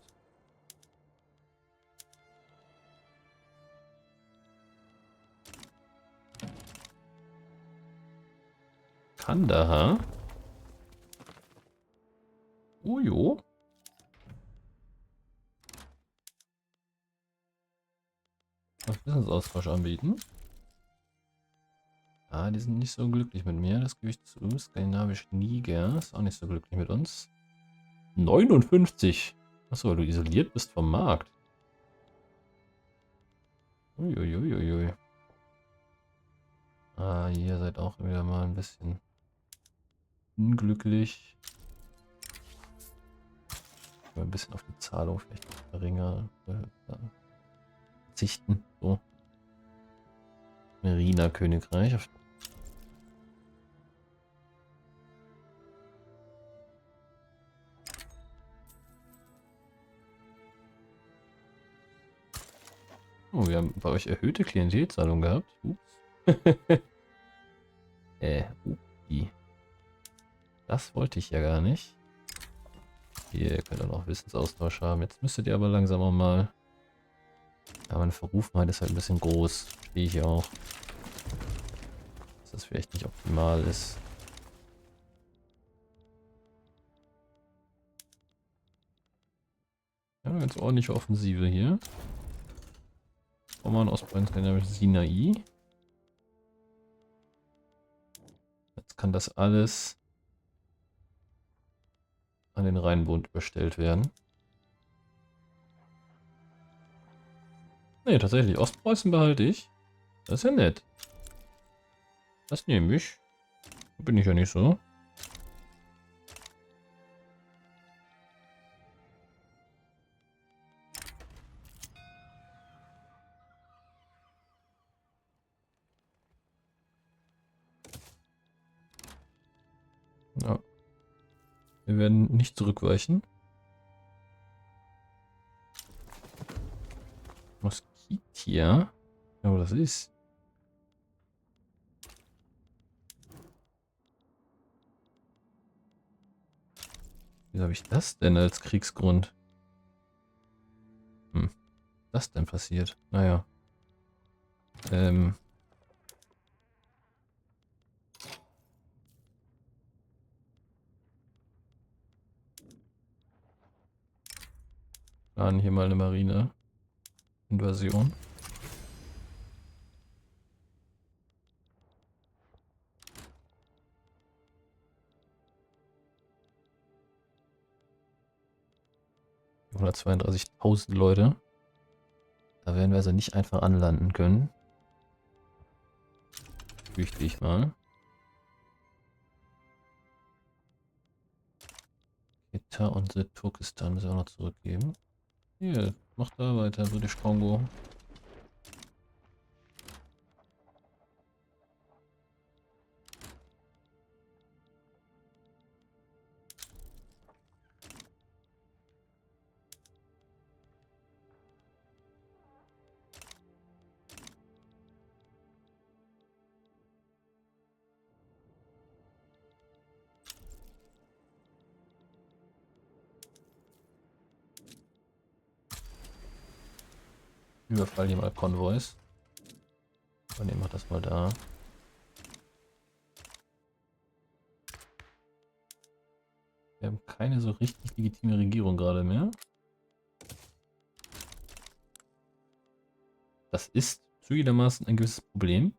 Kandahar? Ujo. Was Wissensaustausch anbieten? Ah, die sind nicht so glücklich mit mir, das gebe ich zu. Skandinavisch Niger ist auch nicht so glücklich mit uns. 59. Achso, weil du isoliert bist vom Markt. Uiuiuiui. Ah, ihr seid auch wieder mal ein bisschen unglücklich. Ein bisschen auf die Zahlung vielleicht geringer verzichten. So. Merina Königreich. Oh, wir haben bei euch erhöhte Klientelzahlung gehabt. Ups. Upi. Das wollte ich ja gar nicht. Hier, ihr könnt auch noch Wissensaustausch haben. Jetzt müsstet ihr aber langsam auch mal... Ja, meine Verrufenheit ist halt ein bisschen groß. Verstehe ich auch. Dass das vielleicht nicht optimal ist. Ja, ganz ordentliche Offensive hier. Oman, Ostpreußen, skandinavisches Sinai. Jetzt kann das alles an den Rheinbund überstellt werden. Ne, tatsächlich, Ostpreußen behalte ich. Das ist ja nett. Das nehme ich. Bin ich ja nicht so. Ja. Wir werden nicht zurückweichen. Moskitia? Ja, wo das ist. Wieso habe ich das denn als Kriegsgrund? Was denn passiert? Naja. Planen hier mal eine Marine-Invasion. Die 132.000 Leute. Da werden wir also nicht einfach anlanden können. Fürchte ich mal. Kita und Turkestan müssen wir auch noch zurückgeben. Hier, mach da weiter, British Kongo. Überfall hier mal Konvois. Und ich mach das mal da. Wir haben keine so richtig legitime Regierung gerade mehr. Das ist zugegebenermaßen ein gewisses Problem.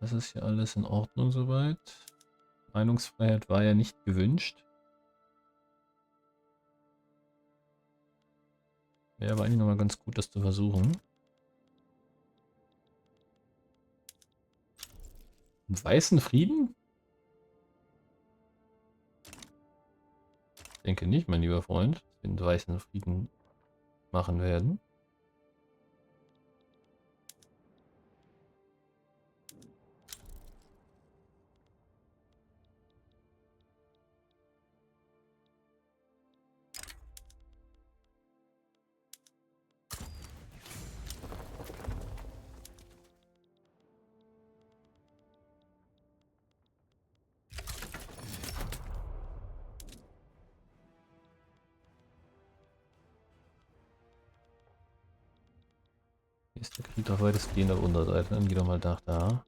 Das ist ja alles in Ordnung soweit. Meinungsfreiheit war ja nicht gewünscht. Wäre aber eigentlich nochmal ganz gut, das zu versuchen. Einen weißen Frieden? Ich denke nicht, mein lieber Freund, dass wir einen weißen Frieden machen werden. Hier ist der Krieg doch weitestgehend auf unserer Seite. Dann geh doch mal nach da.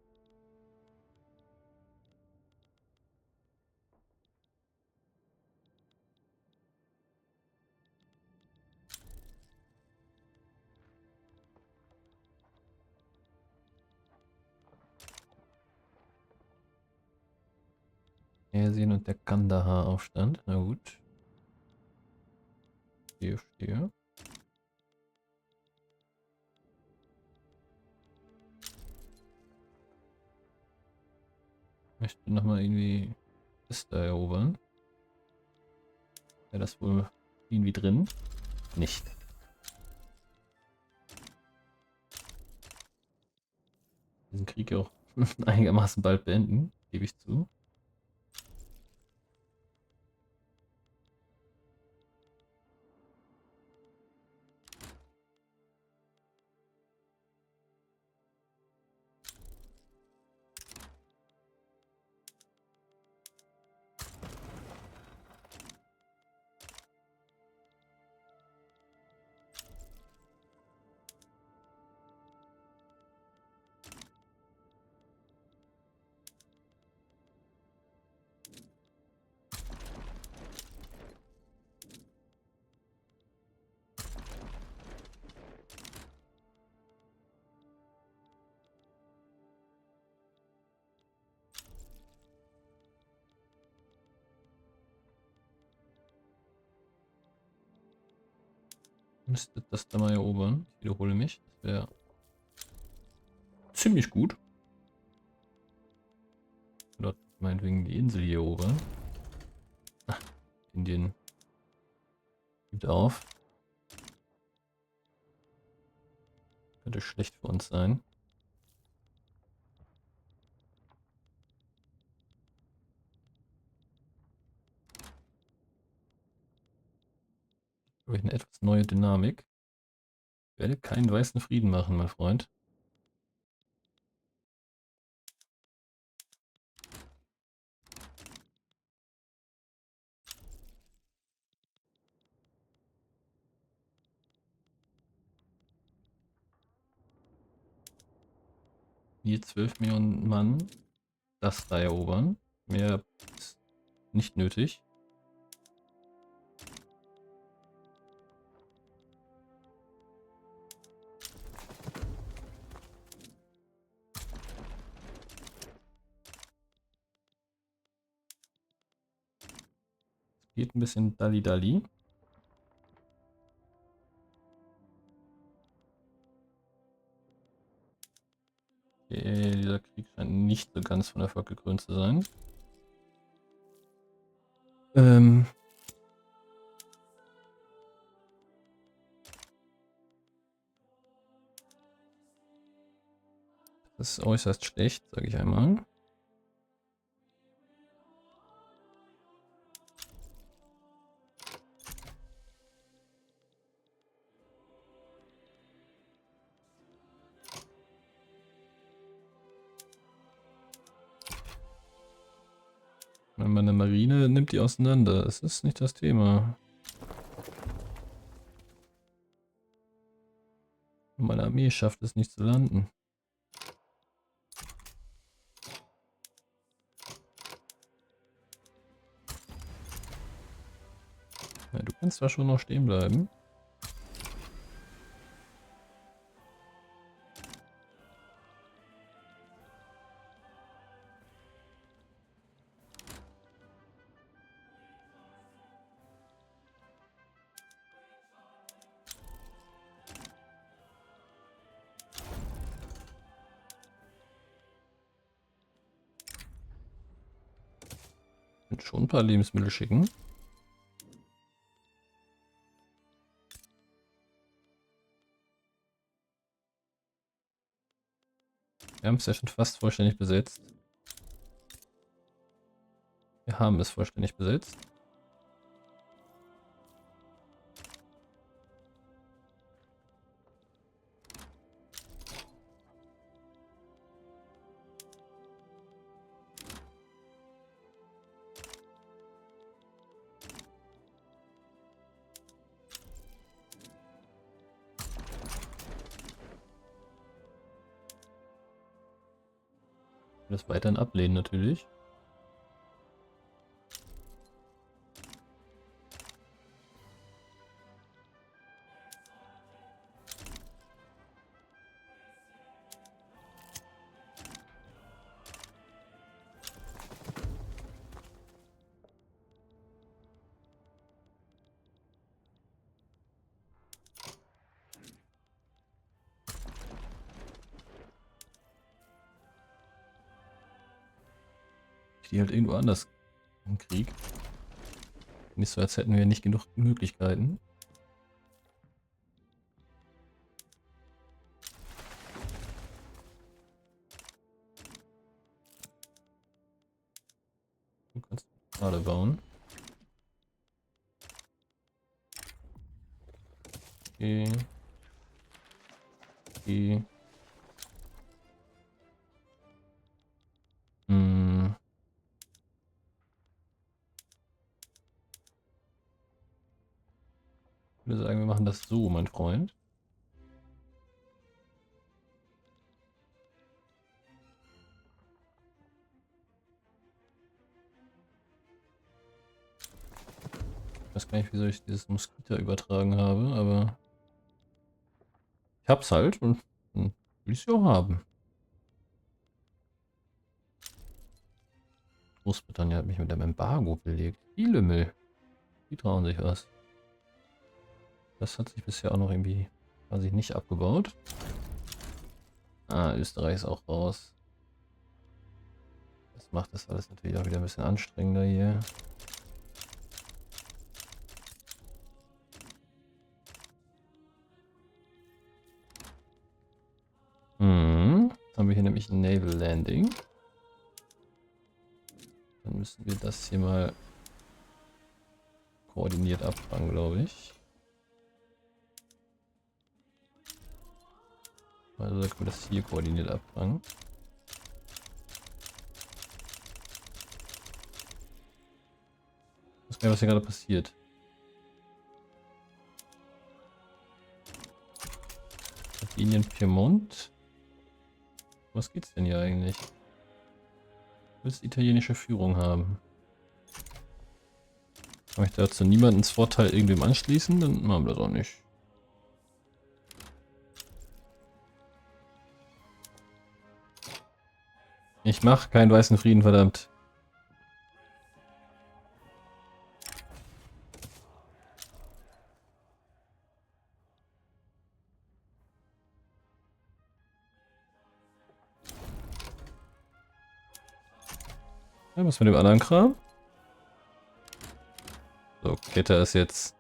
Persien und der Kandahar-Aufstand. Na gut. Stehe, stehe. Möchte nochmal irgendwie das da erobern. Wäre das wohl irgendwie drin? Nicht. Diesen Krieg auch einigermaßen bald beenden, gebe ich zu. Müsste das da mal erobern. Ich wiederhole mich. Das wäre ziemlich gut. Oder meinetwegen die Insel hier erobern. Ach, Indien gibt auf. Könnte schlecht für uns sein. Habe ich eine etwas neue Dynamik. Ich werde keinen weißen Frieden machen, mein Freund. Hier 12 Millionen Mann. Das da erobern. Mehr ist nicht nötig. Geht ein bisschen Dalli-Dalli. Okay, dieser Krieg scheint nicht so ganz von Erfolg gekrönt zu sein. Das ist äußerst schlecht, sage ich einmal. Meine Marine nimmt die auseinander. Das ist nicht das Thema. Meine Armee schafft es nicht zu landen. Kannst zwar schon noch stehen bleiben. Und schon ein paar Lebensmittel schicken. Wir haben es ja schon fast vollständig besetzt. Wir haben es vollständig besetzt. Das weiterhin ablehnen natürlich. Die halt irgendwo anders im Krieg. Nicht so, als hätten wir nicht genug Möglichkeiten. Du kannst gerade bauen. Okay. Okay. Hm. Ich würde sagen, wir machen das so, mein Freund. Ich weiß gar nicht, wieso ich dieses Moskito übertragen habe, aber ich hab's halt und will ich es auch haben. Großbritannien hat mich mit einem Embargo belegt. Die Lümmel. Die trauen sich was. Das hat sich bisher auch noch irgendwie quasi nicht abgebaut. Ah, Österreich ist auch raus. Das macht das alles natürlich auch wieder ein bisschen anstrengender hier. Jetzt haben wir hier nämlich ein Naval Landing. Dann müssen wir das hier mal koordiniert abfangen, glaube ich. Also können wir das hier koordiniert abfangen. Ich weiß gar nicht, was hier gerade passiert. Sardinien, Piemont. Was geht's denn hier eigentlich? Du willst italienische Führung haben. Kann ich dazu niemandens Vorteil irgendwem anschließen? Dann machen wir das auch nicht. Ich mache keinen weißen Frieden, verdammt. Ja, was mit dem anderen Kram? So, Kette ist jetzt...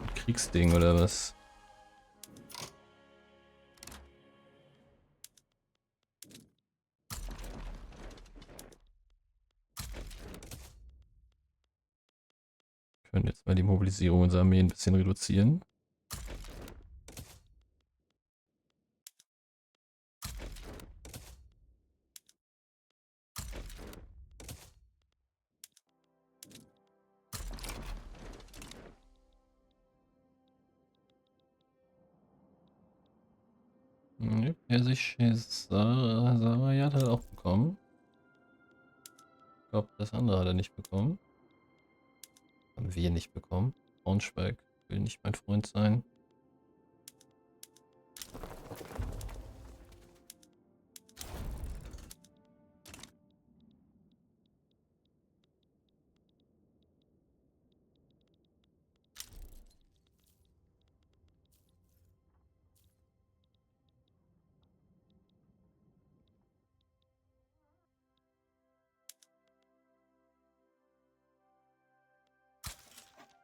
ein Kriegsding oder was? Wir können jetzt mal die Mobilisierung unserer Armee ein bisschen reduzieren. Persische Sarayat hat auch bekommen. Ich glaube, das andere hat er nicht bekommen. Haben wir nicht bekommen. Braunschweig will nicht mein Freund sein.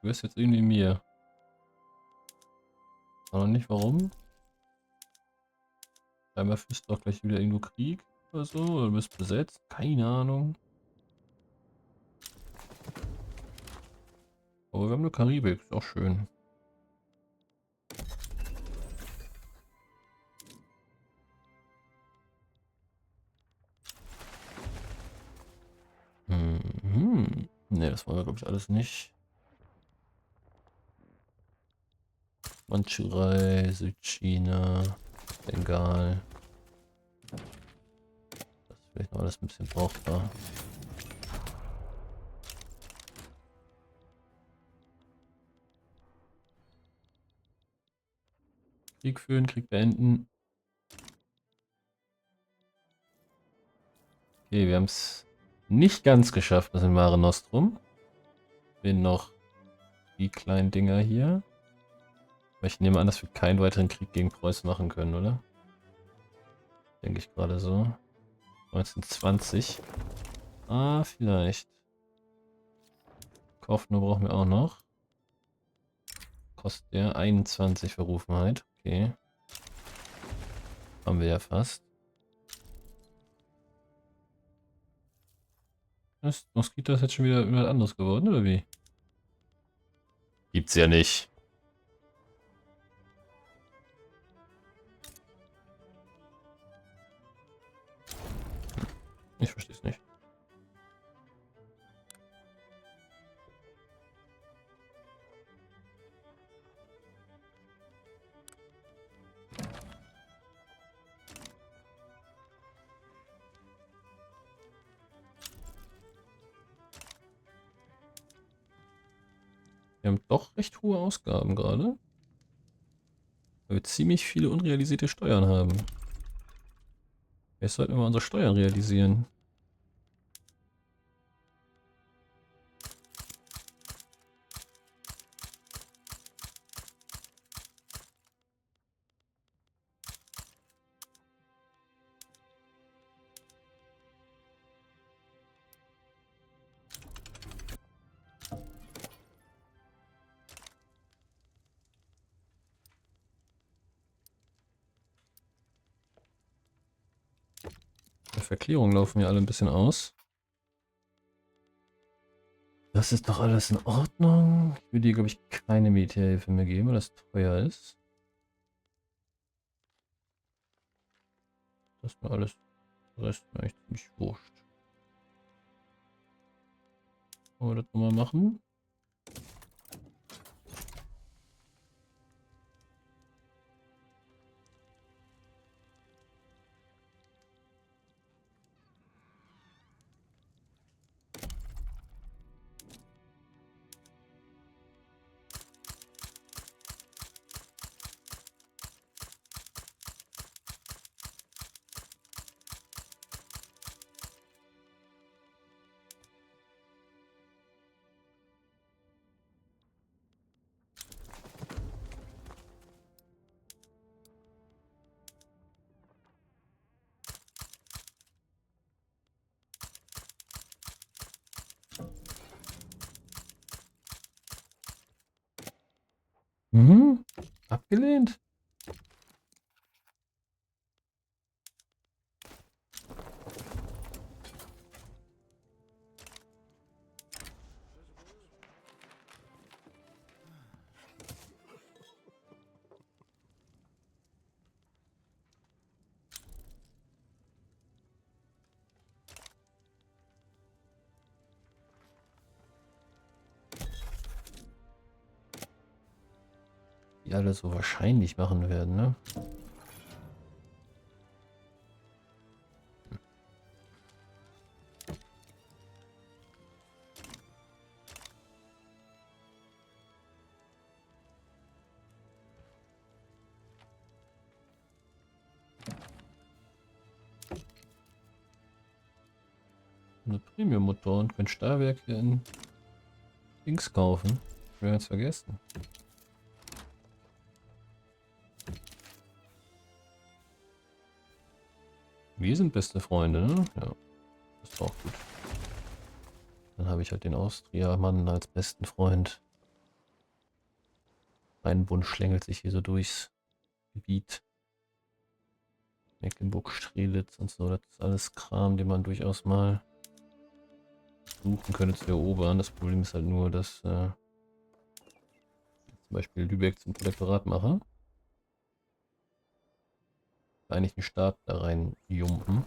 Du wirst jetzt irgendwie mir. Aber nicht warum. Scheinbar führst du doch gleich wieder irgendwo Krieg oder so. Oder du bist besetzt. Keine Ahnung. Aber wir haben eine Karibik. Ist auch schön. Mhm. Ne, das wollen wir glaube ich alles nicht. Mandschurei, Südchina, Bengal. Das ist vielleicht noch alles ein bisschen brauchbar. Krieg führen, Krieg beenden. Okay, wir haben es nicht ganz geschafft, das in Mare Nostrum. Fehlen noch die kleinen Dinger hier. Aber ich nehme an, dass wir keinen weiteren Krieg gegen Preußen machen können, oder? Denke ich gerade so. 1920. Ah, vielleicht. Kaufnur brauchen wir auch noch. Kostet der 21 Verrufenheit. Okay. Haben wir ja fast. Das Moskito ist jetzt schon wieder was anderes geworden, oder wie? Gibt's ja nicht. Ich verstehe es nicht. Wir haben doch recht hohe Ausgaben gerade. Weil wir ziemlich viele unrealisierte Steuern haben. Jetzt sollten wir mal unsere Steuern realisieren. Die Verklärungen laufen ja alle ein bisschen aus. Das ist doch alles in Ordnung. Ich will dir, glaube ich, keine Militärhilfe mehr geben, weil das teuer ist. Das ist mir alles. Der Rest ist mir eigentlich ziemlich wurscht. Wollen wir das nochmal machen? Mhm. Abgelehnt? Die alle so wahrscheinlich machen werden, ne? Eine Premium-Motor und können Stahlwerke in Dings kaufen. Wir haben es vergessen. Wir sind beste Freunde, ne? Ja, das ist auch gut. Dann habe ich halt den Austria-Mann als besten Freund. Ein Bund schlängelt sich hier so durchs Gebiet. Mecklenburg-Strelitz und so, das ist alles Kram, den man durchaus mal suchen könnte zu erobern. Das Problem ist halt nur, dass zum Beispiel Lübeck zum Protektorat mache. Vereinigten Staaten da rein jumpen.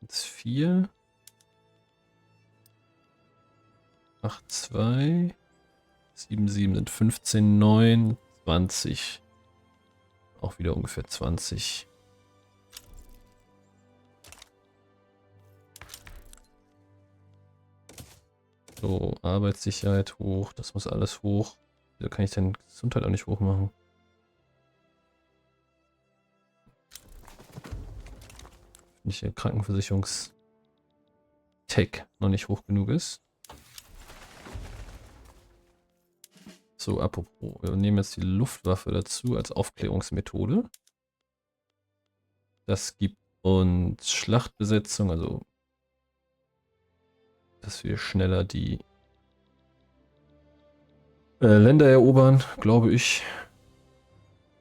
Jetzt 4. 8, 2. 7, 7 sind 15, 9, 20. Auch wieder ungefähr 20. So, Arbeitssicherheit hoch. Das muss alles hoch. Wieso kann ich denn Gesundheit auch nicht hoch machen? Wenn ich der Krankenversicherungs-Tech noch nicht hoch genug ist. So, apropos, wir nehmen jetzt die Luftwaffe dazu als Aufklärungsmethode. Das gibt uns Schlachtbesetzung, also dass wir schneller die Länder erobern, glaube ich.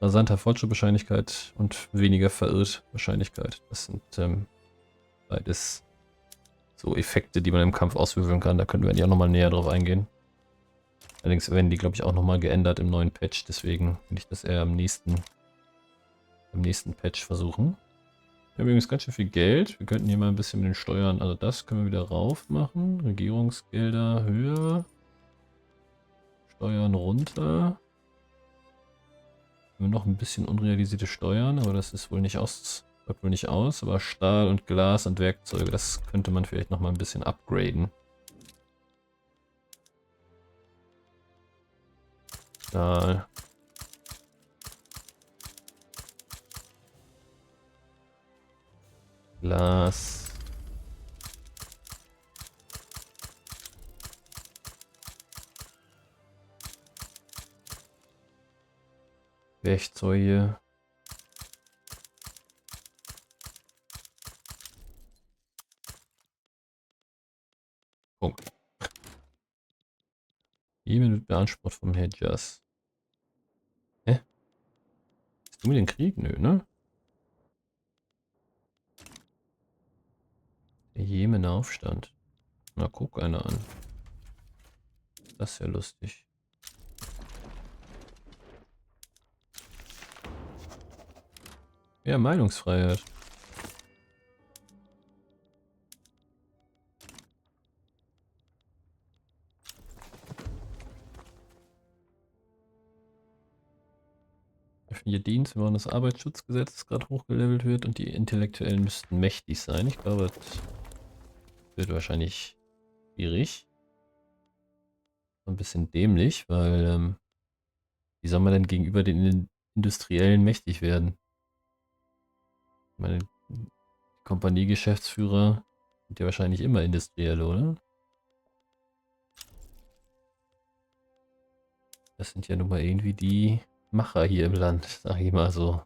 Rasanter Fortschrittwahrscheinlichkeit und weniger verirrt Wahrscheinlichkeit. Das sind beides so Effekte, die man im Kampf auswürfeln kann. Da können wir ja nochmal näher drauf eingehen. Allerdings werden die, glaube ich, auch nochmal geändert im neuen Patch. Deswegen will ich das eher im nächsten Patch versuchen. Wir haben übrigens ganz schön viel Geld. Wir könnten hier mal ein bisschen mit den Steuern, also das können wir wieder rauf machen. Regierungsgelder höher. Steuern runter. Wir haben noch ein bisschen unrealisierte Steuern, aber das ist wohl nicht wirkt wohl nicht aus. Aber Stahl und Glas und Werkzeuge, das könnte man vielleicht noch mal ein bisschen upgraden. Stahl. Glas. Werkzeuge. Punkt. Jemen wird beansprucht vom Hedjas. Hä? Ist du mit dem Krieg? Nö, ne? Der Jemener Aufstand. Na, guck einer an. Das ist ja lustig. Ja, Meinungsfreiheit. Öffentlicher Dienst, wir wollen das Arbeitsschutzgesetz, das gerade hochgelevelt wird und die Intellektuellen müssten mächtig sein. Ich glaube, das wird wahrscheinlich schwierig. Ein bisschen dämlich, weil wie soll man denn gegenüber den Industriellen mächtig werden? Ich meine, die Kompaniegeschäftsführer sind ja wahrscheinlich immer Industrielle, oder? Das sind ja nun mal irgendwie die Macher hier im Land, sag ich mal so.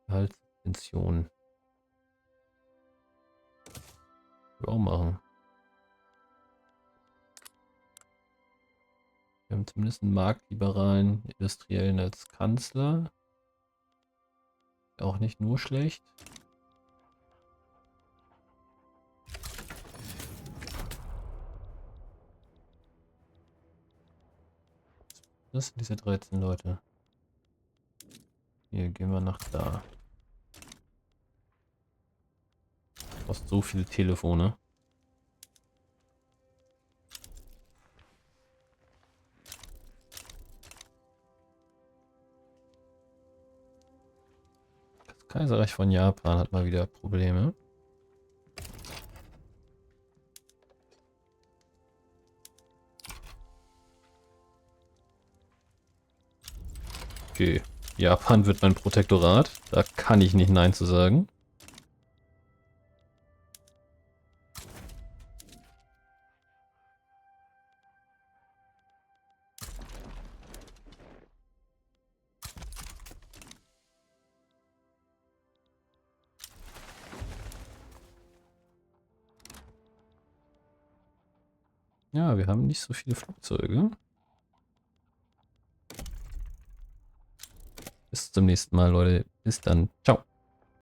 Gehaltspension. Wir auch machen. Wir haben zumindest einen marktliberalen Industriellen als Kanzler. Auch nicht nur schlecht. Das sind diese 13 Leute. Hier gehen wir nach da. Du brauchst so viele Telefone. Das Kaiserreich von Japan hat mal wieder Probleme. Okay. Japan wird mein Protektorat. Da kann ich nicht Nein zu sagen. Ja, wir haben nicht so viele Flugzeuge. Bis zum nächsten Mal, Leute. Bis dann. Ciao.